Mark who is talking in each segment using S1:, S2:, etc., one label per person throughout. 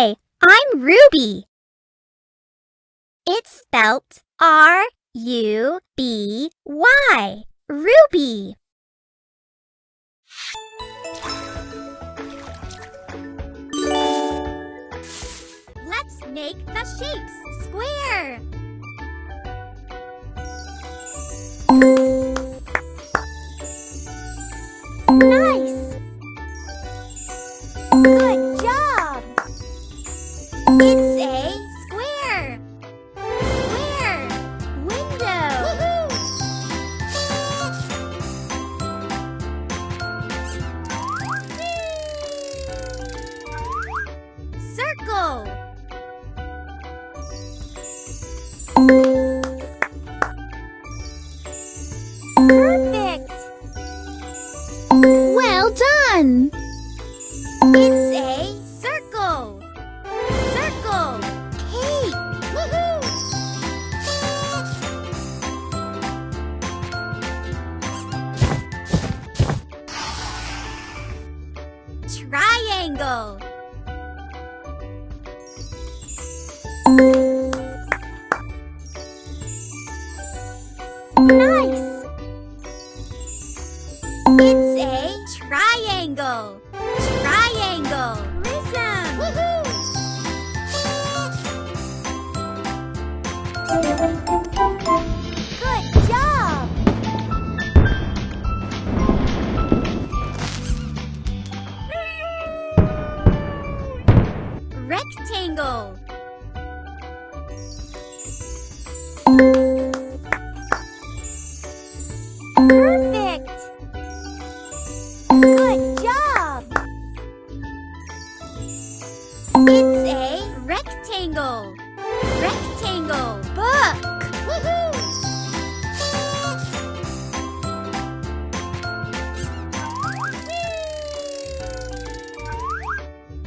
S1: Hi, I'm Ruby. It's spelt R-U-B-Y. Ruby. Let's make the shapes square. Nice! Good job! It's a square. Square. Window. Woohoo! Circle. Perfect.
S2: Well done!
S1: It's a circle. Circle. Cake. Woohoo! Triangle. Nice. It's a triangle. Triangle. Prism. Woohoo! Good job. Rectangle. Perfect. Good job. It's a rectangle. Rectangle. Book. Woohoo!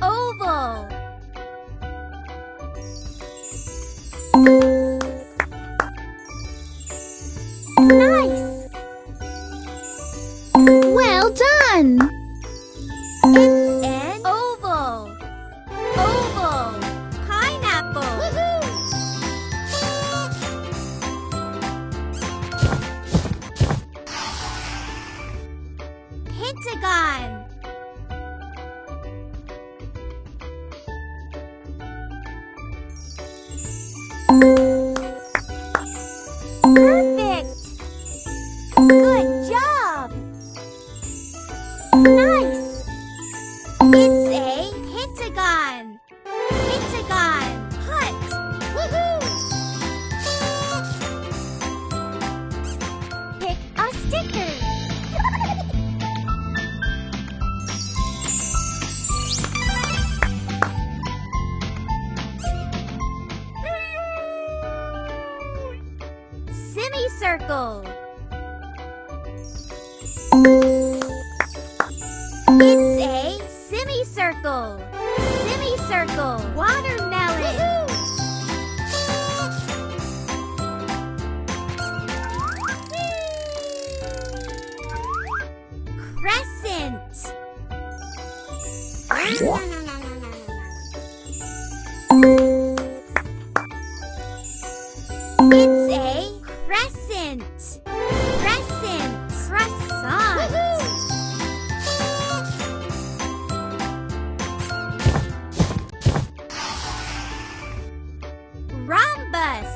S1: Oval. Nice.
S2: Well done!
S1: It's an oval. Oval. Pineapple. Woohoo! Pentagon. Perfect. Good job. Nice. It's a pentagon. Pentagon. Hut. Woohoo! Pick a sticker. Semicircle. It's a semicircle. Semicircle. Watermelon. Crescent. It's a crescent. Crescent. Croissant. Rhombus.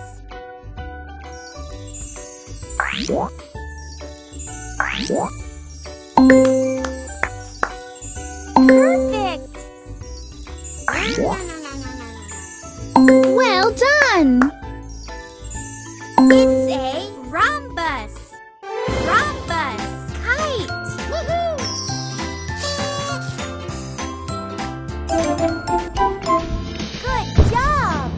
S1: Perfect.
S2: Well done!
S1: It's a rhombus. Rhombus. Kite. Woohoo! Good job.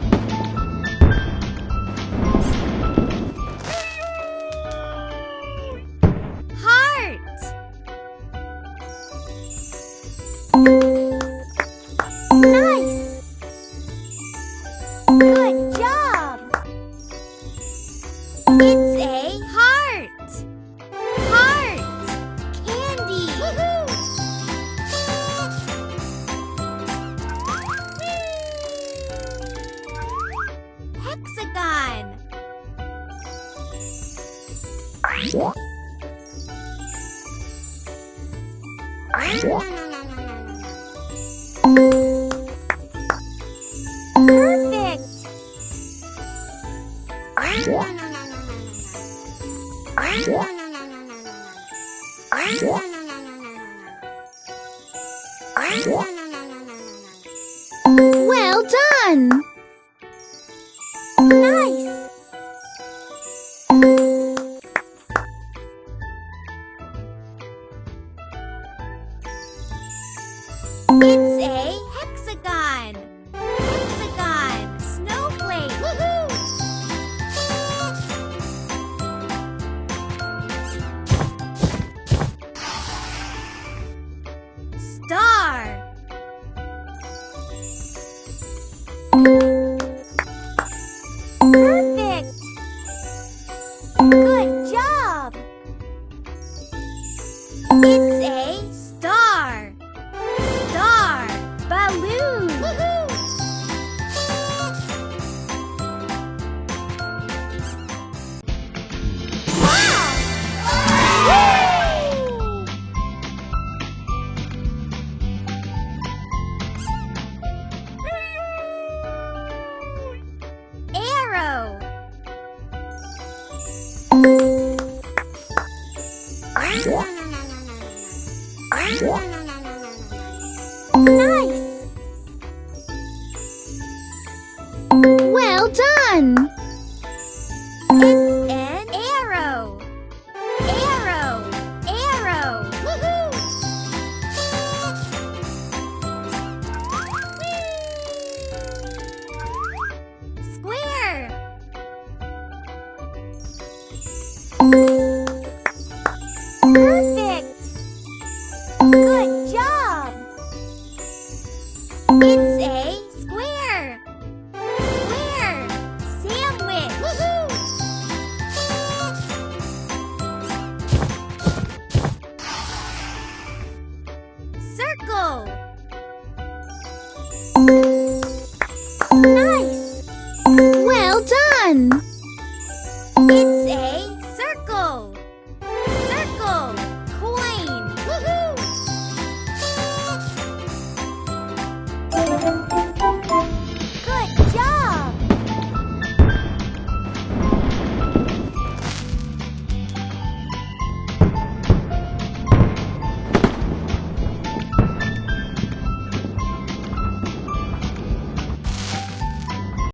S1: Heart. Nice. Good job. It's a heart. Heart. Candy. Woohoo! Perfect.
S2: Well done!
S1: Nice. It's a hexagon. Hexagon. Snowflake. Woohoo! Star. Perfect. Good job. It's a star. Star. Balloon. Woohoo! Wow! Woo! Arrow. Nice.
S2: Well done!
S1: It's an arrow. Arrow. Arrow. Woohoo! Square. Perfect. Good job. It's a square. Square. Sandwich. Woohoo! Circle. Nice.